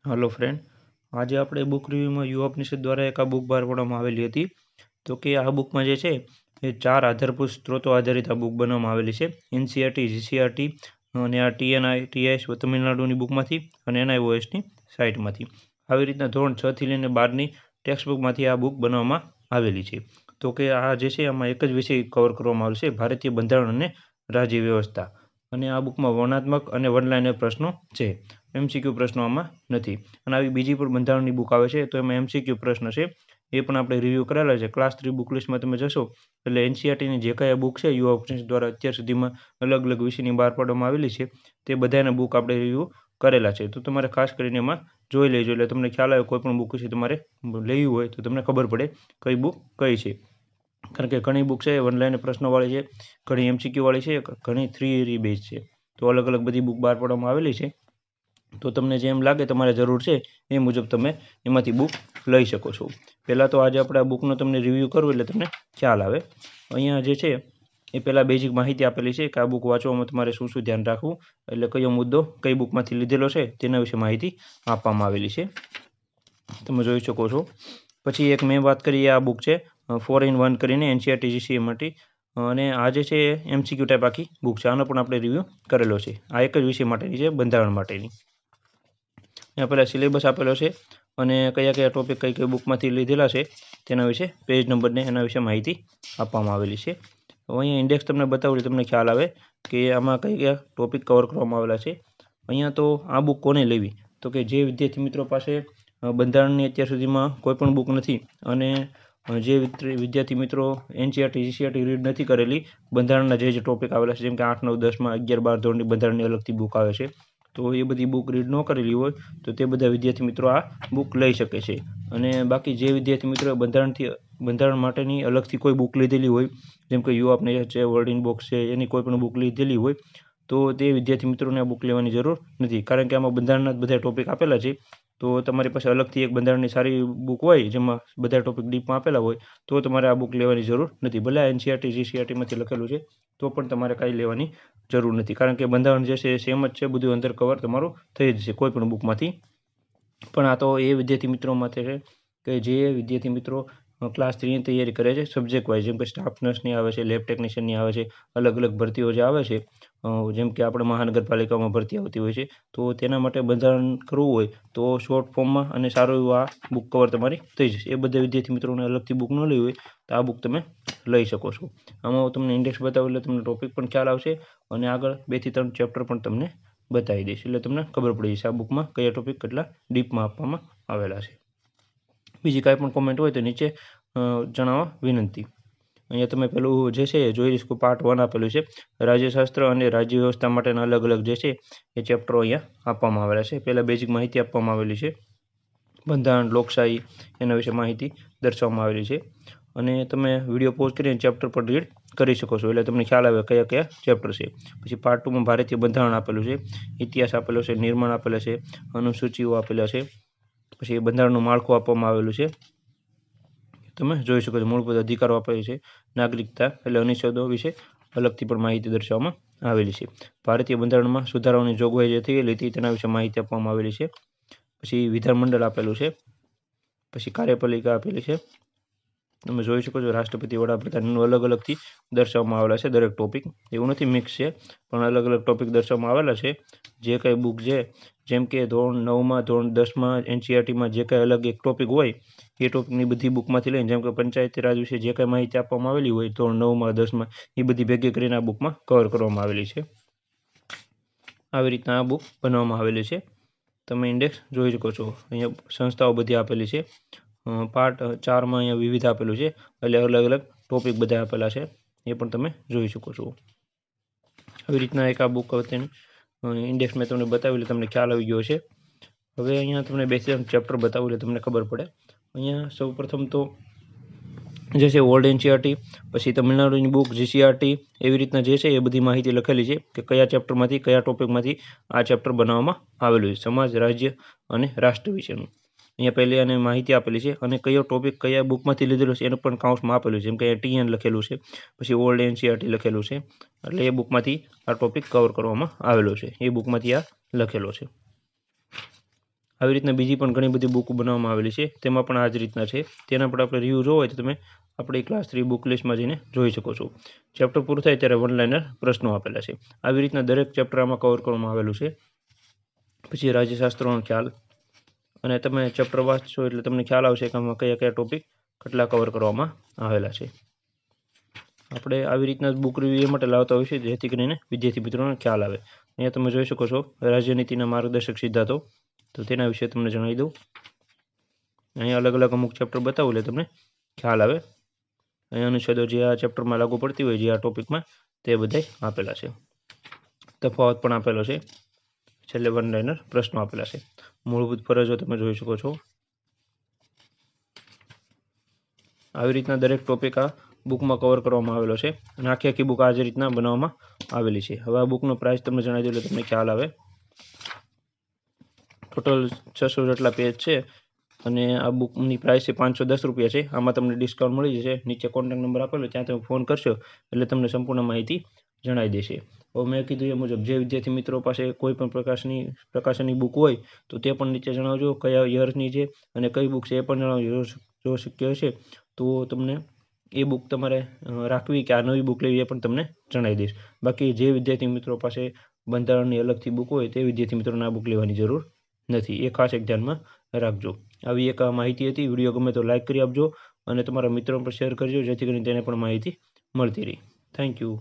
Hello friend, आज આપણે book રિવ્યુમાં યુવા ઉપનિષદ દ્વારા એક આ બુક બહાર પાડવામાં આવેલી હતી. તો કે આ બુકમાં જે છે એ 4 આધારભૂત સ્ત્રોતો આધારિત આ બુક બનાવવામાં આવેલી છે. એનસીઈઆરટી, જીસીઈઆરટી અને આ ટીએનઆઈ ટીઆઈએસ તમિલનાડુની બુકમાંથી અને એનઆઈઓએસની સાઇટમાંથી. આવી રીતના ધોરણ 6 થી લઈને 12ની ટેક્સ્ટ બુકમાંથી આ બુક બનાવવામાં આવેલી છે. તો કે આ જે છે આમાં એક જ વિષય કવર કરવામાં આવેલ છે, ભારતીય બંધારણ અને રાજ્ય વ્યવસ્થા. અને આ બુકમાં વર્ણનાત્મક અને વન લાઇનર પ્રશ્નો છે. એમસીક્યુ પ્રશ્નો આમાં નથી. અને આવી બીજી પણ બંધારણની બુક આવે છે તો એમાં એમસીક્યુ પ્રશ્ન છે, એ પણ આપણે રિવ્યૂ કરેલા છે. ક્લાસ 3 બુક લિસ્ટમાં તમે જશો એટલે એનસીઈઆરટીની જે કાંઈ બુક છે યુવા ઉપનિષદ દ્વારા અત્યાર સુધીમાં અલગ અલગ વિષયની બહાર પાડવામાં આવેલી છે તે બધાના બુક આપણે રિવ્યૂ કરેલા છે. તો તમારે ખાસ કરીને એમાં જોઈ લેજો એટલે તમને ખ્યાલ આવે કોઈ પણ બુક વિશે તમારે લેવી હોય તો તમને ખબર પડે કઈ બુક કઈ છે. કારણ કે ઘણી બુક છે વન લાઇન પ્રશ્નોવાળી છે, ઘણી એમસીક્યુ વાળી છે, ઘણી થિયરી બેઝ છે. તો અલગ અલગ બધી બુક બહાર પાડવામાં આવેલી છે. તો તમને જેમ લાગે તમારે જરૂર છે એ મુજબ તમે એમાંથી બુક લઈ શકો છો. પહેલાં તો આજે આપણે આ બુકનો તમને રિવ્યૂ કરવું એટલે તમને ખ્યાલ આવે. અહીંયા જે છે એ પહેલાં બેઝિક માહિતી આપેલી છે કે આ બુક વાંચવામાં તમારે શું શું ધ્યાન રાખવું, એટલે કયો મુદ્દો કઈ બુકમાંથી લીધેલો છે તેના વિશે માહિતી આપવામાં આવેલી છે, તમે જોઈ શકો છો. પછી એક મેં વાત કરી આ બુક છે 4 in 1 કરીને એનસીઈઆરટી જીસીઈઆરટી, અને આ જે છે એમસીક્યુ ટાઈપ આખી બુક છે. આનો પણ આપણે રિવ્યૂ કરેલો છે. આ એક જ વિષય માટેની છે, બંધારણ માટેની. અહીંયા પહેલાં સિલેબસ આપેલો છે અને કયા કયા ટોપિક કઈ કઈ બુકમાંથી લીધેલા છે તેના વિશે પેજ નંબરને એના વિશે માહિતી આપવામાં આવેલી છે. અહીંયા ઇન્ડેક્સ તમને બતાવું તમને ખ્યાલ આવે કે આમાં કઈ કયા ટોપિક કવર કરવામાં આવેલા છે. અહીંયા તો આ બુક કોને લેવી, તો કે જે વિદ્યાર્થી મિત્રો પાસે બંધારણની અત્યાર સુધીમાં કોઈ પણ બુક નથી અને જે વિદ્યાર્થી મિત્રો એનસીઈઆરટી જીસીઈઆરટી રીડ નથી કરેલી, બંધારણના જે ટોપિક આવેલા છે જેમ કે 8, 9, 10માં 11, 12 ધોરણની બંધારણની અલગથી બુક આવે છે, તો એ બધી બુક રીડ ન કરેલી હોય તો તે બધા વિદ્યાર્થી મિત્રો આ બુક લઈ શકે છે. અને બાકી જે વિદ્યાર્થી મિત્રો બંધારણ માટેની અલગથી કોઈ બુક લીધેલી હોય, જેમ કે યુવા ઉપનિષદ છે, વર્ડ બોક્સ છે, એની કોઈ પણ બુક લીધેલી હોય તો તે વિદ્યાર્થી મિત્રોને આ બુક લેવાની જરૂર નથી. કારણ કે આમાં બંધારણના જ બધા ટોપિક આપેલા છે. તો તમારી પાસે અલગથી એક બંધારણની સારી બુક હોય જેમાં બધા ટોપિક ડીપમાં આપેલા હોય તો તમારે આ બુક લેવાની જરૂર નથી. ભલે એનસીઈઆરટી જીસીઈઆરટીમાંથી લખેલું છે તો પણ તમારે કાંઈ લેવાની જરૂર નથી. કારણ કે બંધારણ જે છે એ સેમ જ છે, બધું અંદર કવર તમારું થઈ જશે કોઈ પણ બુકમાંથી. પણ આ તો એ વિદ્યાર્થી મિત્રો માટે છે કે જે વિદ્યાર્થી મિત્રો ક્લાસ 3ની તૈયારી કરે છે સબ્જેક્ટ વાઇઝ, જેમ કે સ્ટાફ નર્સની આવે છે, લેબ ટેકનિશિયનની આવે છે, અલગ અલગ ભરતીઓ જે આવે છે, જેમ કે આપણે મહાનગરપાલિકામાં ભરતી આવતી હોય છે, તો તેના માટે બંધારણ કરવું હોય તો શોર્ટ ફોર્મમાં અને સારું એવું આ બુક કવર તમારી થઈ જશે. એ બધા વિદ્યાર્થી મિત્રોને અલગથી બુક ન લેવી હોય તો આ બુક તમે લઈ શકો છો. આમાં હું તમને ઇન્ડેક્સ બતાવું એટલે તમને ટોપિક પણ ખ્યાલ આવશે અને આગળ 2 થી 3 ચેપ્ટર પણ તમને બતાવી દઈશ એટલે તમને ખબર પડી જશે આ બુકમાં કયા ટોપિક કેટલા ડીપમાં આપવામાં આવેલા છે. બીજી કાંઈ પણ કોમેન્ટ હોય તો નીચે જણાવવા વિનંતી. અહીંયા તમે પેલું જે છે જોઈ શકો, પાર્ટ 1 આપેલું છે, રાજ્યશાસ્ત્ર અને રાજ્ય વ્યવસ્થા માટેના અલગ અલગ જે છે એ ચેપ્ટરો અહીંયા આપવામાં આવેલા છે. પહેલાં બેઝિક માહિતી આપવામાં આવેલી છે, બંધારણ, લોકશાહી એના વિશે માહિતી દર્શાવવામાં આવેલી છે. અને તમે વિડીયો પોઝ કરીને ચેપ્ટર પર રીડ કરી શકો છો એટલે તમને ખ્યાલ આવે કયા કયા ચેપ્ટર છે. પછી પાર્ટ 2માં ભારતીય બંધારણ આપેલું છે, ઇતિહાસ આપેલો છે, નિર્માણ આપેલા છે, અનુસૂચિઓ આપેલા છે, પછી બંધારણનું માળખું આપવામાં આવેલું છે, તમે જોઈ શકો છો. મૂળભૂત અધિકારો આપેલી છે, નાગરિકતા એટલે અનિષેધો વિશે અલગથી પણ માહિતી દર્શાવવામાં આવેલી છે. ભારતીય બંધારણમાં સુધારાઓની જોગવાઈ જે થઈ ગયેલી હતી તેના વિશે માહિતી આપવામાં આવેલી છે. પછી વિધાનમંડળ આપેલું છે, પછી કાર્યપાલિકા આપેલી છે, તમે જોઈ શકો છો. રાષ્ટ્રપતિ, વડાપ્રધાનનું અલગ અલગથી દર્શાવવામાં આવેલા છે દરેક ટોપિક, એવું નથી મિક્સ છે પણ અલગ અલગ ટોપિક દર્શાવવામાં આવેલા છે. જે કંઈ બુક છે જેમ કે ધોરણ 9માં ધોરણ 10માં એનસીઈઆરટીમાં જે કંઈ અલગ એક ટોપિક હોય એ ટોપિકની બધી બુકમાંથી લઈને, જેમ કે પંચાયતી રાજ વિશે જે કંઈ માહિતી આપવામાં આવેલી હોય ધોરણ 9માં 10માં એ બધી ભેગી કરીને આ બુકમાં કવર કરવામાં આવેલી છે. આવી રીતના આ બુક બનાવવામાં આવેલી છે, તમે ઇન્ડેક્સ જોઈ શકો છો. અહીંયા સંસ્થાઓ બધી આપેલી છે. પાર્ટ 4માં અહીંયા વિવિધ આપેલું છે એટલે અલગ અલગ ટોપિક બધા આપેલા છે, એ પણ તમે જોઈ શકો છો. આવી રીતના એક આ બુક તેની ઇન્ડેક્સ મેં તમને બતાવ્યું એટલે તમને ખ્યાલ આવી ગયો છે. હવે અહીંયા તમને 2 થી 3 ચેપ્ટર બતાવું એટલે તમને ખબર પડે. અહીંયા સૌ પ્રથમ તો જે છે ઓલ્ડ એનસીઈઆરટી, પછી તમિલનાડુની બુક જીસીઈઆરટી, એવી રીતના જે છે એ બધી માહિતી લખેલી છે કે કયા ચેપ્ટરમાંથી કયા ટોપિકમાંથી આ ચેપ્ટર બનાવવામાં આવેલું છે, સમાજ, રાજ્ય અને રાષ્ટ્ર વિશેનું. અહીંયા પહેલી અને માહિતી આપેલી છે અને કયો ટોપિક કયા બુકમાંથી લીધેલો છે એનું પણ કાઉન્સમાં આપેલું છે, જેમ કે ટીએન લખેલું છે, પછી ઓલ્ડ એનસીઈઆરટી લખેલું છે, એટલે એ બુકમાંથી આ ટોપિક કવર કરવામાં આવેલો છે, એ બુકમાંથી આ લખેલો છે. આવી રીતના બીજી પણ ઘણી બધી બુક બનાવવામાં આવેલી છે, તેમાં પણ આ જ રીતના છે. તેના પર આપણે રિવ્યૂ જોવો હોય તો તમે આપણી ક્લાસ 3 બુક લિસ્ટમાં જઈને જોઈ શકો છો. ચેપ્ટર પૂરું થાય ત્યારે વન લાઇનર પ્રશ્નો આપેલા છે. આવી રીતના દરેક ચેપ્ટર આમાં કવર કરવામાં આવેલું છે. પછી રાજ્યશાસ્ત્રનો ખ્યાલ, અને તમે ચેપ્ટર વાંચશો એટલે તમને ખ્યાલ આવશે કે આમાં કયા કયા ટોપિક કેટલા કવર કરવામાં આવેલા છે. આપણે આવી રીતના બુક રિવ્યૂ એ માટે લાવતા હોય છે જેથી કરીને વિદ્યાર્થી મિત્રોને ખ્યાલ આવે. અહીંયા તમે જોઈ શકો છો રાજ્યનીતિના માર્ગદર્શક સિદ્ધાંતો, તો તેના વિશે તમને જણાવી દઉં. અહીંયા અલગ અલગ અમુક ચેપ્ટર બતાવું એટલે તમને ખ્યાલ આવે. અહીંયા અનુચ્છેદો જે આ ચેપ્ટરમાં લાગુ પડતી હોય, જે આ ટોપિકમાં, તે બધાય આપેલા છે. તફાવત પણ આપેલો છે. છેલ્લે વન લાઇનર પ્રશ્નો આપેલા છે. મૂળભૂત ફરજો તમે જોઈ શકો છો. આવી રીતના દરેક ટોપિક આ બુકમાં કવર કરવામાં આવેલો છે, અને આખી બુક આ જ રીતના બનાવવામાં આવેલી છે. હવે આ બુકનો પ્રાઇસ તમને જણાવી દઉં એટલે તમને ખ્યાલ આવે. ટોટલ 600 જેટલા પેજ છે, અને આ બુકની પ્રાઇસ છે 510 રૂપિયા છે. આમાં તમને ડિસ્કાઉન્ટ મળી જશે. નીચે કોન્ટેક્ટ નંબર આપેલો, ત્યાં તમે ફોન કરશો એટલે તમને સંપૂર્ણ માહિતી જણાવી દેશે. હવે મેં કીધું એ મુજબ જે વિદ્યાર્થી મિત્રો પાસે કોઈ પણ પ્રકાશનની બુક હોય તો તે પણ નીચે જણાવજો કયા યરની છે અને કઈ બુક છે એ પણ જણાવજો. જો શક્ય હશે તો તમને એ બુક તમારે રાખવી કે આ નવી બુક લેવી એ પણ તમને જણાવી દઈશ. બાકી જે વિદ્યાર્થી મિત્રો પાસે બંધારણની અલગથી બુક હોય તે વિદ્યાર્થી મિત્રોને આ બુક લેવાની જરૂર નથી. એ ખાસ એક ધ્યાનમાં રાખજો. આવી એક માહિતી હતી. વિડીયો ગમે તો લાઇક કરી આપજો અને તમારા મિત્રો પર શેર કરજો જેથી કરીને તેને પણ માહિતી મળતી રહે. Thank you.